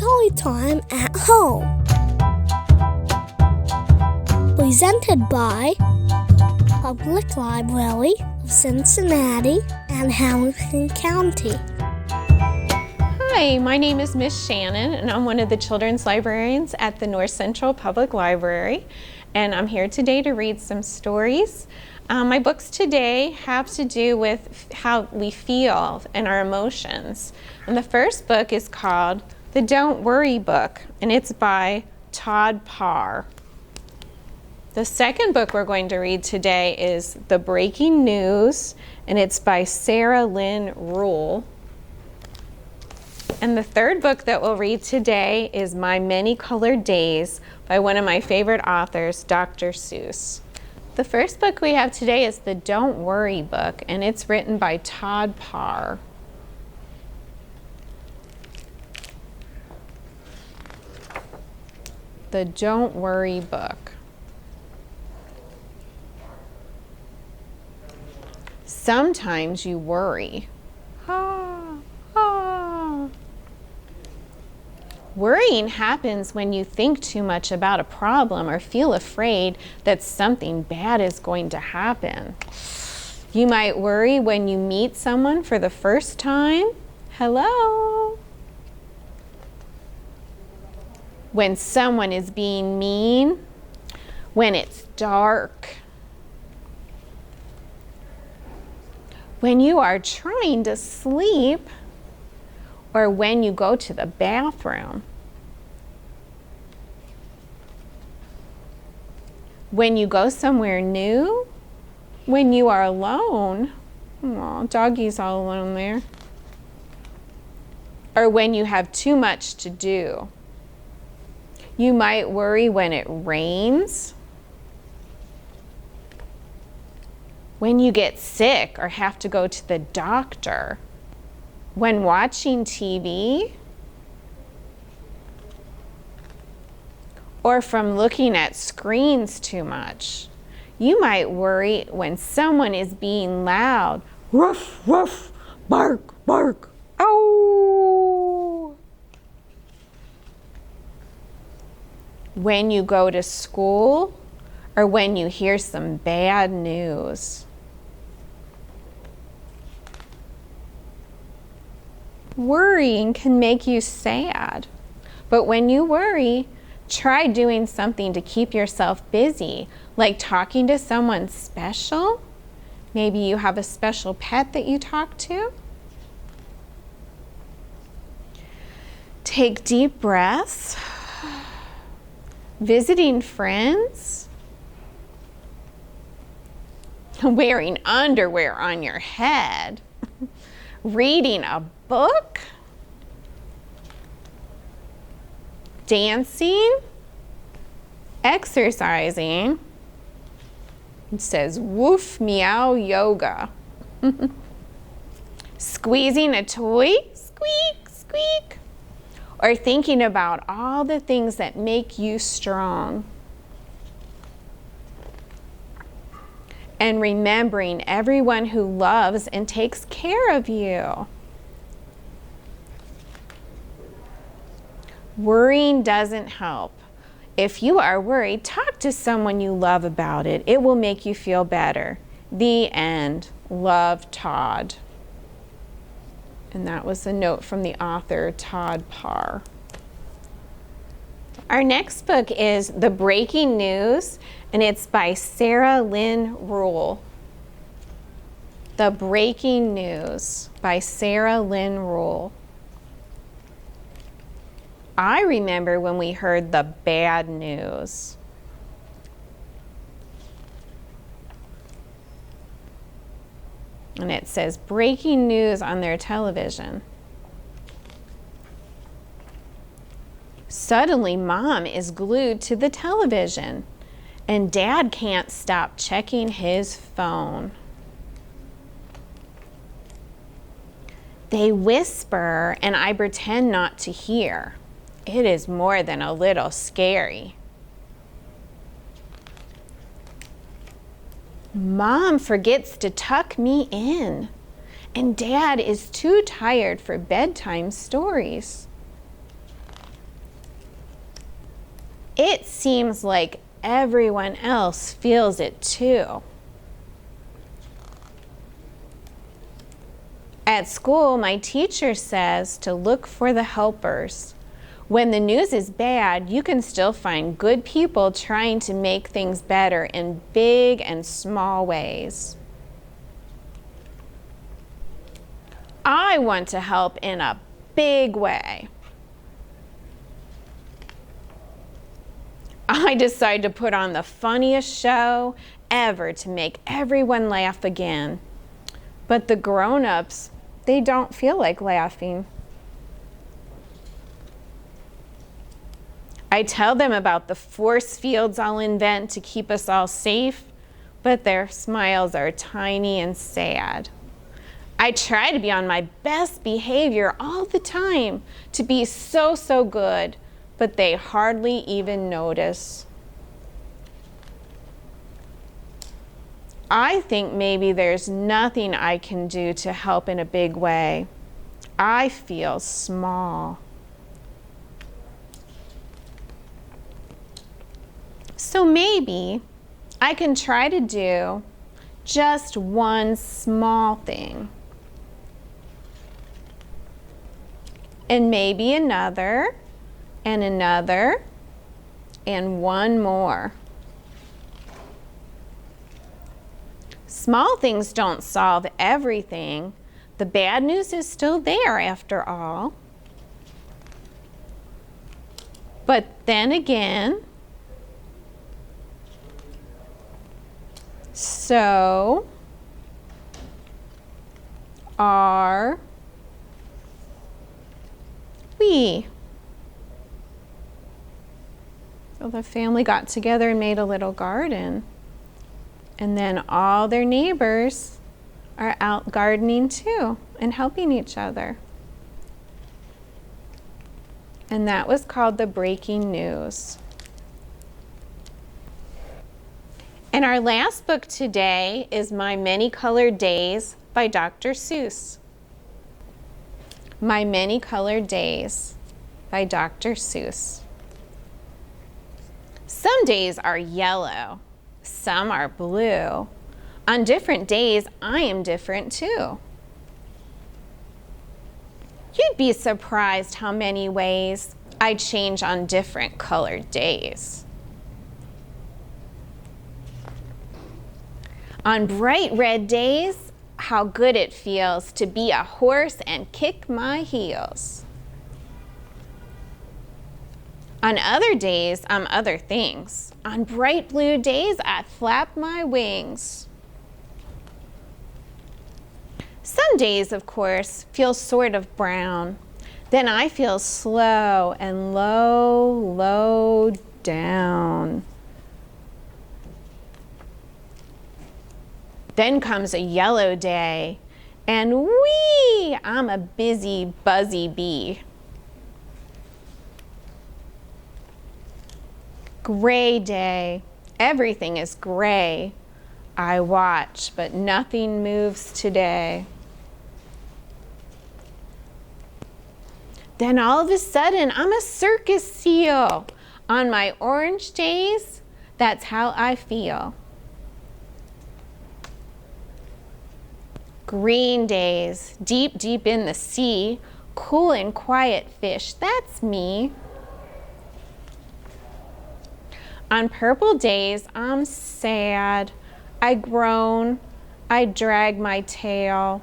Storytime at Home. Presented by Public Library of Cincinnati and Hamilton County. Hi, my name is Miss Shannon, and I'm one of the children's librarians at the North Central Public Library, and I'm here today to read some stories. My books today have to do with how we feel and our emotions. And the first book is called The Don't Worry Book, and it's by Todd Parr. The second book we're going to read today is The Breaking News, and it's by Lynne Reul. And the third book that we'll read today is My Many Colored Days by one of my favorite authors, Dr. Seuss. The first book we have today is The Don't Worry Book, and it's written by Todd Parr. The Don't Worry Book. Sometimes you worry. Worrying happens when you think too much about a problem or feel afraid that something bad is going to happen. You might worry when you meet someone for the first time. Hello. When someone is being mean. When it's dark. When you are trying to sleep. Or when you go to the bathroom. When you go somewhere new. When you are alone. Aw, doggy's all alone there. Or when you have too much to do. You might worry when it rains. When you get sick or have to go to the doctor. When watching TV, or from looking at screens too much. You might worry when someone is being loud. Ruff, ruff, bark, bark, ow! When you go to school, or when you hear some bad news. Worrying can make you sad, but when you worry, try doing something to keep yourself busy, like talking to someone special. Maybe you have a special pet that you talk to. Take deep breaths. Visiting friends. Wearing underwear on your head. Reading a book, dancing, exercising. It says woof meow yoga. Squeezing a toy, squeak, squeak. Or thinking about all the things that make you strong. And remembering everyone who loves and takes care of you. Worrying doesn't help. If you are worried, talk to someone you love about it. It will make you feel better. The end. Love, Todd. And that was a note from the author, Todd Parr. Our next book is The Breaking News, and it's by Lynne Reul. The Breaking News by Lynne Reul. I remember when we heard the bad news. And it says breaking news on their television. Suddenly, Mom is glued to the television, and Dad can't stop checking his phone. They whisper, and I pretend not to hear. It is more than a little scary. Mom forgets to tuck me in, and Dad is too tired for bedtime stories. It seems like everyone else feels it too. At school, my teacher says to look for the helpers. When the news is bad, you can still find good people trying to make things better in big and small ways. I want to help in a big way. I decide to put on the funniest show ever to make everyone laugh again. But the grown-ups, they don't feel like laughing. I tell them about the force fields I'll invent to keep us all safe, but their smiles are tiny and sad. I try to be on my best behavior all the time, to be so good, but they hardly even notice. I think maybe there's nothing I can do to help in a big way. I feel small. So maybe I can try to do just one small thing. And maybe another, and another, and one more. Small things don't solve everything. The bad news is still there after all. But then again, so are we. So the family got together and made a little garden. And then all their neighbors are out gardening too and helping each other. And that was called the breaking news. And our last book today is My Many Colored Days by Dr. Seuss. My Many Colored Days by Dr. Seuss. Some days are yellow. Some are blue. On different days, I am different too. You'd be surprised how many ways I change on different colored days. On bright red days, how good it feels to be a horse and kick my heels. On other days, I'm other things. On bright blue days, I flap my wings. Some days, of course, feel sort of brown. Then I feel slow and low down. Then comes a yellow day, and whee, I'm a busy, buzzy bee. Gray day, everything is gray. I watch, but nothing moves today. Then all of a sudden, I'm a circus seal. On my orange days, that's how I feel. Green days, deep in the sea, cool and quiet fish, that's me. On purple days, I'm sad. I groan, I drag my tail,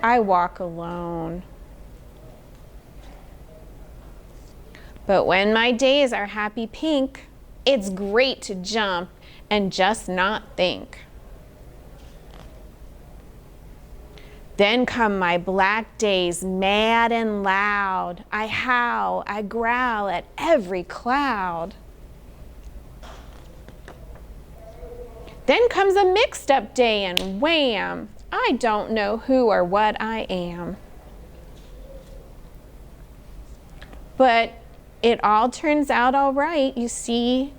I walk alone. But when my days are happy pink, it's great to jump and just not think. Then come my black days, mad and loud. I howl, I growl at every cloud. Then comes a mixed up day and wham, I don't know who or what I am. But it all turns out all right, you see,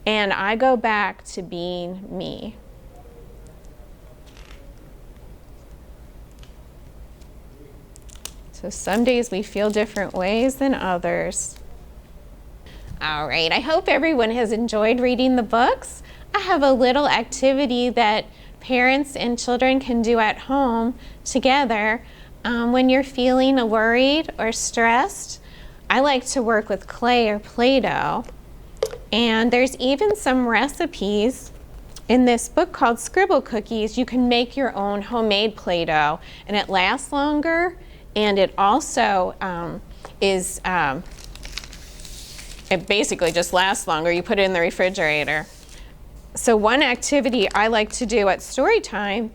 and I go back to being me. So some days we feel different ways than others. All right, I hope everyone has enjoyed reading the books. I have a little activity that parents and children can do at home together when you're feeling worried or stressed. I like to work with clay or Play-Doh, and there's even some recipes in this book called Scribble Cookies. You can make your own homemade Play-Doh, and it lasts longer, and it also it basically just lasts longer. You put it in the refrigerator. So one activity I like to do at Storytime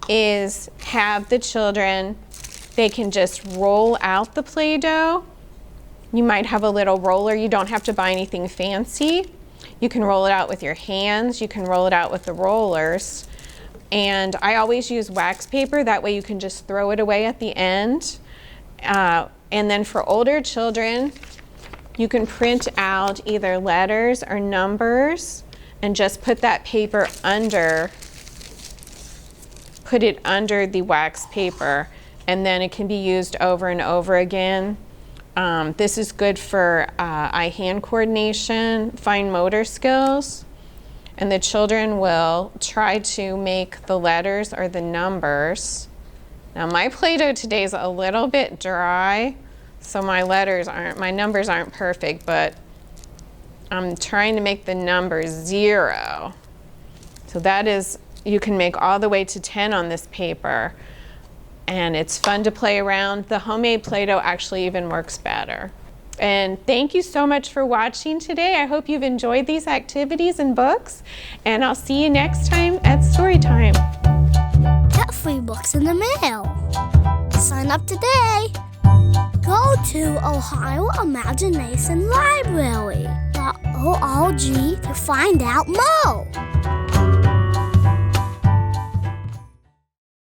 is have the children, they can just roll out the Play-Doh. You might have a little roller. You don't have to buy anything fancy. You can roll it out with your hands. You can roll it out with the rollers. And I always use wax paper. That way you can just throw it away at the end. And then for older children, you can print out either letters or numbers and just put that paper under, put it under the wax paper, and then it can be used over and over again. This is good for eye-hand coordination, fine motor skills, and the children will try to make the letters or the numbers. Now my Play-Doh today is a little bit dry, so my numbers aren't perfect, but I'm trying to make the number 0. So that is, you can make all the way to 10 on this paper. And it's fun to play around. The homemade Play-Doh actually even works better. And thank you so much for watching today. I hope you've enjoyed these activities and books. And I'll see you next time at Storytime. Get free books in the mail. Sign up today. Go to Ohio Imagination Library.org to find out more.